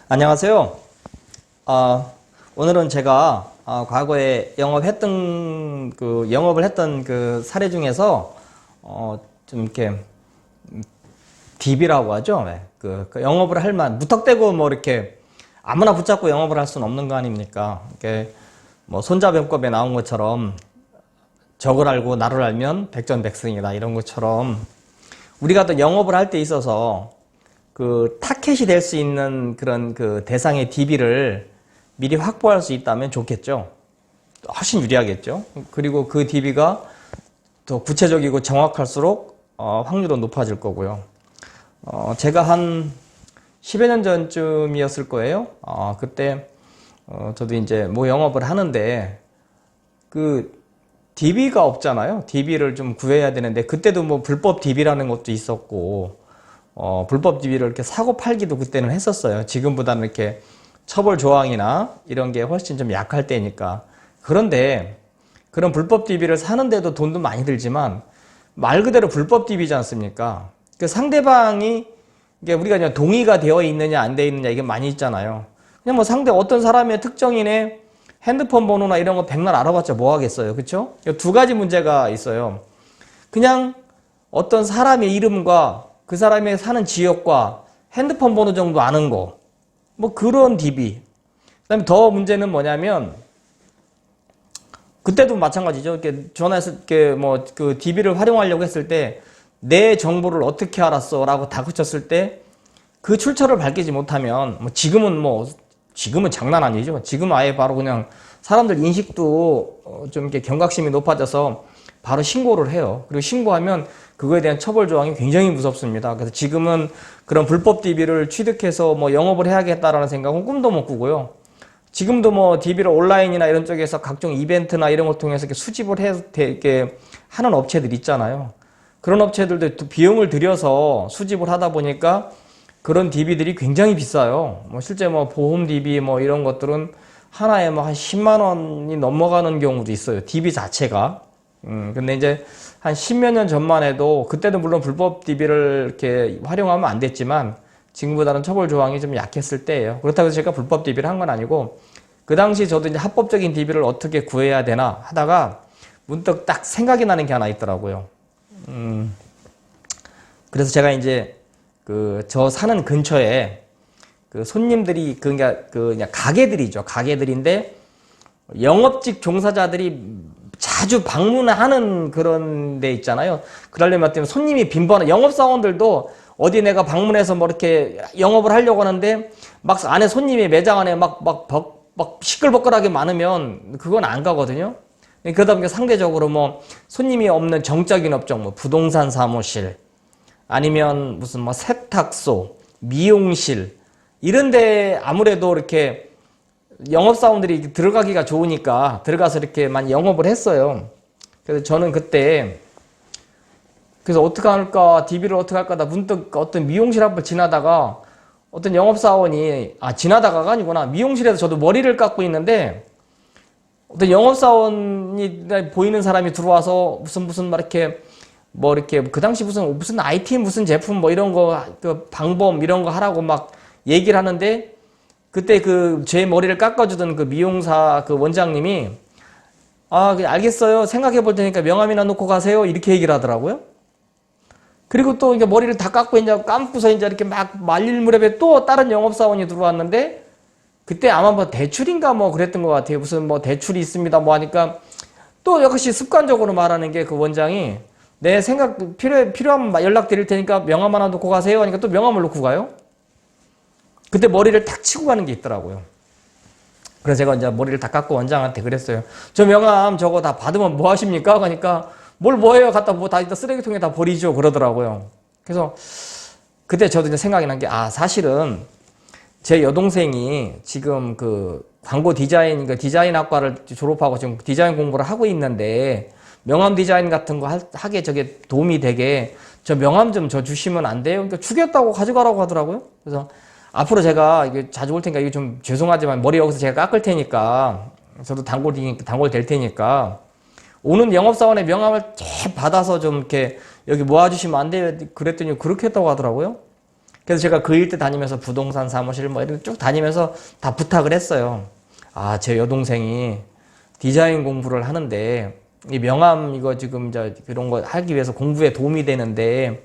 안녕하세요. 오늘은 제가 과거에 영업을 했던 그 사례 중에서 좀 이렇게 DB라고 하죠. 네. 그 영업을 할 만 무턱대고 뭐 이렇게 아무나 붙잡고 영업을 할 수는 없는 거 아닙니까? 이게 뭐 손자병법에 나온 것처럼 적을 알고 나를 알면 백전백승이다 이런 것처럼 우리가 또 영업을 할 때 있어서 그 타켓이 될 수 있는 그런 그 대상의 DB를 미리 확보할 수 있다면 좋겠죠. 훨씬 유리하겠죠. 그리고 그 DB가 더 구체적이고 정확할수록 확률은 높아질 거고요. 제가 한 10여 년 전쯤이었을 거예요. 그때 저도 이제 뭐 영업을 하는데 그 DB가 없잖아요. DB를 좀 구해야 되는데 그때도 뭐 불법 DB라는 것도 있었고 불법 DB를 이렇게 사고 팔기도 그때는 했었어요. 지금보다는 이렇게 처벌 조항이나 이런 게 훨씬 좀 약할 때니까. 그런데 그런 불법 DB를 사는데도 돈도 많이 들지만 말 그대로 불법 DB지 않습니까? 그 상대방이 이게 우리가 그냥 동의가 되어 있느냐 안 되어 있느냐 이게 많이 있잖아요. 그냥 뭐 어떤 사람의 특정인의 핸드폰 번호나 이런 거 백날 알아봤자 뭐 하겠어요. 그렇죠? 두 가지 문제가 있어요. 그냥 어떤 사람의 이름과 그 사람이 사는 지역과 핸드폰 번호 정도 아는 거. 뭐 그런 DB. 그 다음에 더 문제는 뭐냐면, 그때도 마찬가지죠. 이렇게 전화해서 이렇게 뭐 그 DB를 활용하려고 했을 때, 내 정보를 어떻게 알았어? 라고 다그쳤을 때, 그 출처를 밝히지 못하면, 지금은 장난 아니죠. 지금 아예 바로 그냥 사람들 인식도 좀 이렇게 경각심이 높아져서 바로 신고를 해요. 그리고 신고하면 그거에 대한 처벌 조항이 굉장히 무섭습니다. 그래서 지금은 그런 불법 DB를 취득해서 뭐 영업을 해야겠다라는 생각은 꿈도 못 꾸고요. 지금도 뭐 DB를 온라인이나 이런 쪽에서 각종 이벤트나 이런 걸 통해서 이렇게 수집을 이렇게 하는 업체들 있잖아요. 그런 업체들도 비용을 들여서 수집을 하다 보니까 그런 DB들이 굉장히 비싸요. 뭐 실제 뭐 보험 DB 뭐 이런 것들은 하나에 뭐 한 10만 원이 넘어가는 경우도 있어요. DB 자체가. 근데 이제 한 10몇 년 전만 해도 그때도 물론 불법 DB를 이렇게 활용하면 안 됐지만 지금보다는 처벌 조항이 좀 약했을 때예요. 그렇다고 해서 제가 불법 DB를 한 건 아니고 그 당시 저도 이제 합법적인 DB를 어떻게 구해야 되나 하다가 문득 딱 생각이 나는 게 하나 있더라고요. 그래서 제가 이제 저 사는 근처에 그 손님들이 그냥 가게들이죠. 가게들인데 영업직 종사자들이 자주 방문하는 그런 데 있잖아요. 그러려면 때문에 손님이 빈번한 영업사원들도 어디 내가 방문해서 뭐 이렇게 영업을 하려고 하는데 막 안에 손님이 매장 안에 막 시끌벅글하게 많으면 그건 안 가거든요. 그러다 보니까 상대적으로 뭐 손님이 없는 정적인 업종, 뭐 부동산 사무실 아니면 무슨 뭐 세탁소, 미용실 이런데 아무래도 이렇게 영업사원들이 들어가기가 좋으니까 들어가서 이렇게 많이 영업을 했어요. 그래서 저는 그때 그래서 어떻게 할까 DB를 어떻게 할까 나 문득 어떤 미용실 앞을 지나다가 어떤 영업사원이 지나다가가 아니구나 미용실에서 저도 머리를 깎고 있는데 어떤 영업사원이 보이는 사람이 들어와서 무슨 막 이렇게 뭐 이렇게 그 당시 무슨 IT 무슨 제품 뭐 이런 거 그 방법 이런 거 하라고 막 얘기를 하는데 그때 제 머리를 깎아주던 그 미용사 그 원장님이 알겠어요. 생각해 볼 테니까 명함이나 놓고 가세요. 이렇게 얘기를 하더라고요. 그리고 또 이제 머리를 다 깎고 이제 감고서 이제 이렇게 막 말릴 무렵에 또 다른 영업사원이 들어왔는데 그때 아마 뭐 대출인가 뭐 그랬던 것 같아요. 무슨 뭐 대출이 있습니다 뭐 하니까 또 역시 습관적으로 말하는 게 그 원장이 내 생각 필요하면 연락 드릴 테니까 명함 하나 놓고 가세요 하니까 또 명함을 놓고 가요. 그때 머리를 탁 치고 가는 게 있더라고요. 그래서 제가 이제 머리를 다 깎고 원장한테 그랬어요. 저 명함 저거 다 받으면 뭐 하십니까? 그러니까 뭘 뭐해요? 갖다 뭐 다 쓰레기통에 다 버리죠. 그러더라고요. 그래서 그때 저도 이제 생각이 난 게 사실은 제 여동생이 지금 그 광고 디자인 학과를 졸업하고 지금 디자인 공부를 하고 있는데 명함 디자인 같은 거 하게 저게 도움이 되게 저 명함 좀 주시면 안 돼요? 그러니까 주겠다고 가져가라고 하더라고요. 그래서 앞으로 제가 이게 자주 올 테니까 이게 좀 죄송하지만 머리 여기서 제가 깎을 테니까 저도 단골 될 테니까 오는 영업사원의 명함을 쫙 받아서 좀 이렇게 여기 모아주시면 안 돼요? 그랬더니 그렇게 했다고 하더라고요. 그래서 제가 그 일대 다니면서 부동산 사무실 뭐 이렇게 쭉 다니면서 다 부탁을 했어요. 아, 제 여동생이 디자인 공부를 하는데 이 명함 이거 지금 이런 거 하기 위해서 공부에 도움이 되는데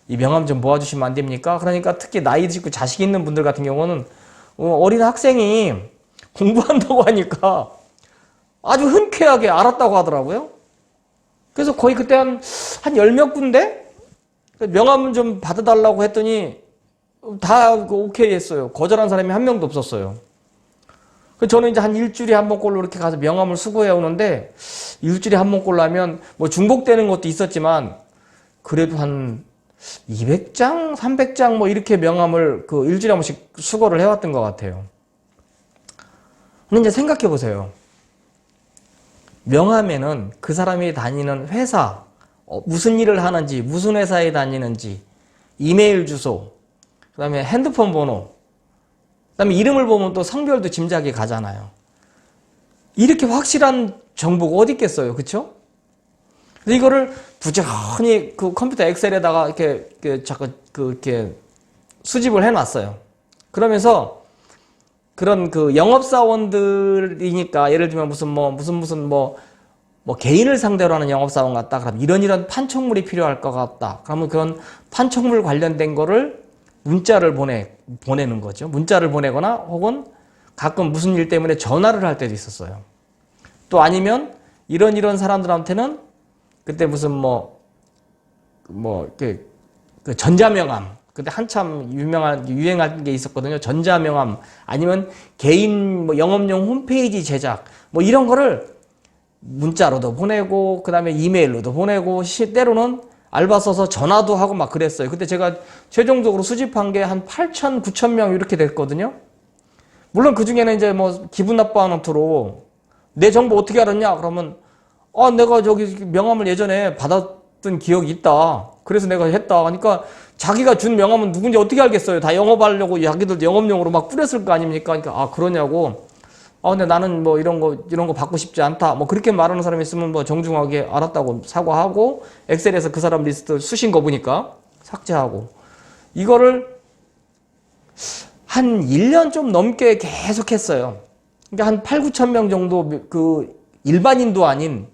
이 명함 좀 모아주시면 안 됩니까? 그러니까 특히 나이 드시고 자식 있는 분들 같은 경우는 어린 학생이 공부한다고 하니까 아주 흔쾌하게 알았다고 하더라고요. 그래서 거의 그때 한 10몇 군데 명함 좀 받아달라고 했더니 다 오케이 했어요. 거절한 사람이 한 명도 없었어요. 저는 이제 한 일주일에 한 번꼴로 이렇게 가서 명함을 수거해 오는데, 일주일에 한 번꼴로 하면 뭐 중복되는 것도 있었지만 그래도 한 200장, 300장 뭐 이렇게 명함을 그 일주일에 한 번씩 수거를 해왔던 것 같아요. 근데 이제 생각해 보세요. 명함에는 그 사람이 다니는 회사, 무슨 일을 하는지, 무슨 회사에 다니는지, 이메일 주소, 그 다음에 핸드폰 번호, 그 다음에 이름을 보면 또 성별도 짐작이 가잖아요. 이렇게 확실한 정보가 어디 있겠어요, 그쵸? 그래서 이거를 부지런히 그 컴퓨터 엑셀에다가 이렇게 자꾸 이렇게 수집을 해놨어요. 그러면서 그런 그 영업사원들이니까 예를 들면 무슨 개인을 상대로 하는 영업사원 같다. 그럼 이런 판촉물이 필요할 것 같다. 그러면 그런 판촉물 관련된 거를 문자를 보내는 거죠. 문자를 보내거나 혹은 가끔 무슨 일 때문에 전화를 할 때도 있었어요. 또 아니면 이런 사람들한테는 그때 무슨 그 전자명함. 그때 한참 유행한 게 있었거든요. 전자명함. 아니면 개인 영업용 홈페이지 제작. 이런 거를 문자로도 보내고, 그 다음에 이메일로도 보내고, 때로는 알바 써서 전화도 하고 막 그랬어요. 그때 제가 최종적으로 수집한 게 한 8,000, 9,000명 이렇게 됐거든요. 물론 그 중에는 이제 기분 나빠하는 투로 내 정보 어떻게 알았냐? 그러면, 내가 저기 명함을 예전에 받았던 기억이 있다. 그래서 내가 했다. 그러니까 자기가 준 명함은 누군지 어떻게 알겠어요? 다 영업하려고 자기들 영업용으로 막 뿌렸을 거 아닙니까? 그러니까, 그러냐고. 근데 나는 이런 거 받고 싶지 않다. 그렇게 말하는 사람이 있으면 정중하게 알았다고 사과하고, 엑셀에서 그 사람 리스트 수신 거 보니까 삭제하고. 이거를 한 1년 좀 넘게 계속 했어요. 그러니까 한 8, 9천 명 정도 그 일반인도 아닌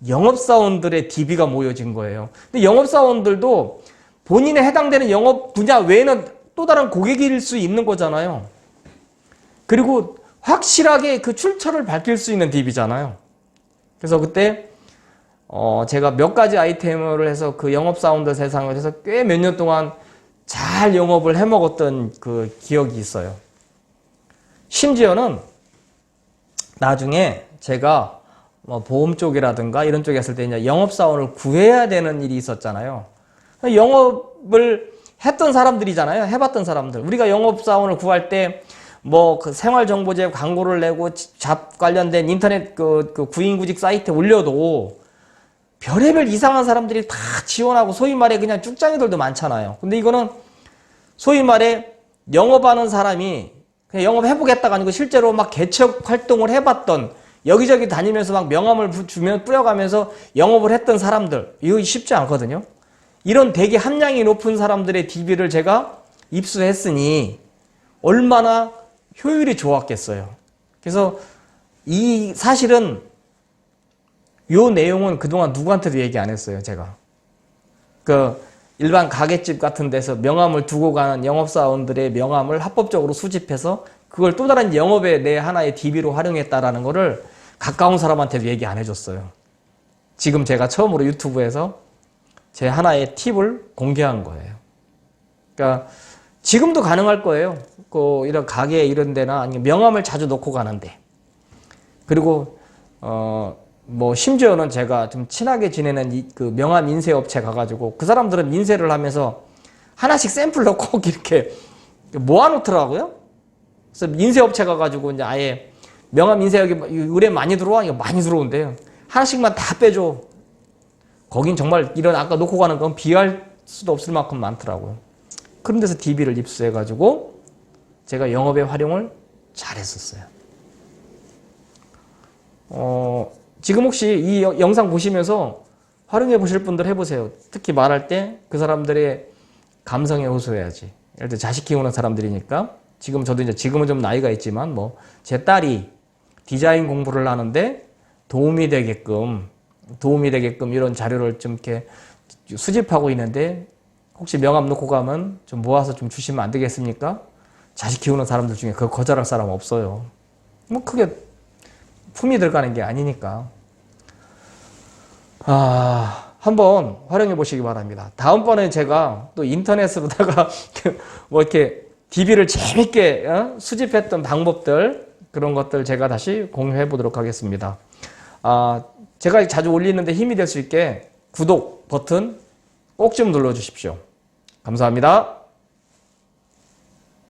영업사원들의 DB가 모여진 거예요. 근데 영업사원들도 본인에 해당되는 영업 분야 외에는 또 다른 고객일 수 있는 거잖아요. 그리고 확실하게 그 출처를 밝힐 수 있는 DB잖아요. 그래서 그때 제가 몇 가지 아이템을 해서 그 영업사원들 세상을 해서 꽤 몇 년 동안 잘 영업을 해먹었던 그 기억이 있어요. 심지어는 나중에 제가 보험 쪽이라든가 이런 쪽에 했을 때 이제 영업사원을 구해야 되는 일이 있었잖아요. 영업을 했던 사람들이잖아요. 해봤던 사람들. 우리가 영업사원을 구할 때 그 생활정보제 광고를 내고 잡 관련된 인터넷 그 구인구직 사이트에 올려도 별의별 이상한 사람들이 다 지원하고 소위 말해 그냥 쭉장이들도 많잖아요. 근데 이거는 소위 말해 영업하는 사람이 그냥 영업해보겠다가 아니고 실제로 막 개척 활동을 해봤던 여기저기 다니면서 막 명함을 뿌려가면서 영업을 했던 사람들, 이거 쉽지 않거든요. 이런 되게 함량이 높은 사람들의 DB를 제가 입수했으니 얼마나 효율이 좋았겠어요. 그래서 이 사실은 요 내용은 그동안 누구한테도 얘기 안 했어요, 제가. 일반 가게집 같은 데서 명함을 두고 가는 영업사원들의 명함을 합법적으로 수집해서 그걸 또 다른 영업의 내 하나의 DB로 활용했다라는 거를 가까운 사람한테도 얘기 안 해줬어요. 지금 제가 처음으로 유튜브에서 제 하나의 팁을 공개한 거예요. 그러니까 지금도 가능할 거예요. 이런 가게 이런 데나 아니면 명함을 자주 놓고 가는데. 그리고 심지어는 제가 좀 친하게 지내는 그 명함 인쇄 업체 가가지고 그 사람들은 인쇄를 하면서 하나씩 샘플 넣고 이렇게 모아놓더라고요. 그래서 인쇄 업체 가가지고 이제 아예 명함 인쇄 여기 의뢰 많이 들어와? 이거 많이 들어온대요. 하나씩만 다 빼줘. 거긴 정말 이런 아까 놓고 가는 건 비할 수도 없을 만큼 많더라고요. 그런 데서 DB를 입수해가지고 제가 영업에 활용을 잘했었어요. 지금 혹시 이 영상 보시면서 활용해 보실 분들 해보세요. 특히 말할 때 그 사람들의 감성에 호소해야지. 예를 들어 자식 키우는 사람들이니까 지금 저도 이제 지금은 좀 나이가 있지만 뭐 제 딸이 디자인 공부를 하는데 도움이 되게끔 이런 자료를 좀 이렇게 수집하고 있는데 혹시 명함 놓고 가면 좀 모아서 좀 주시면 안 되겠습니까? 자식 키우는 사람들 중에 그거 거절할 사람 없어요. 뭐 크게 품이 들어가는 게 아니니까. 한번 활용해 보시기 바랍니다. 다음번에 제가 또 인터넷으로다가 뭐 이렇게 DB를 재밌게 수집했던 방법들, 그런 것들 제가 다시 공유해 보도록 하겠습니다. 제가 자주 올리는데 힘이 될 수 있게 구독 버튼 꼭 좀 눌러 주십시오. 감사합니다.